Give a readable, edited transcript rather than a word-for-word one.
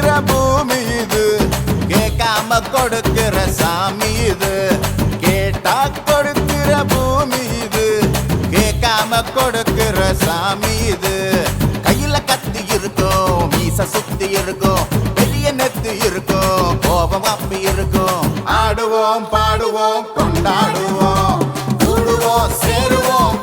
கொடுக்கிற பூமி இது, கேட்காம கொடுக்கிற சாமி இது. கேட்டா கொடுக்கிற பூமி இது, கேட்காம கொடுக்கிற சாமி இது. கையில கத்தி இருக்கும், மீச சுத்தி இருக்கும், பெரிய நெத்து இருக்கும், கோபம் அப்பி இருக்கும். ஆடுவோம் பாடுவோம் கொண்டாடுவோம், கூடுவோம் சேருவோம்.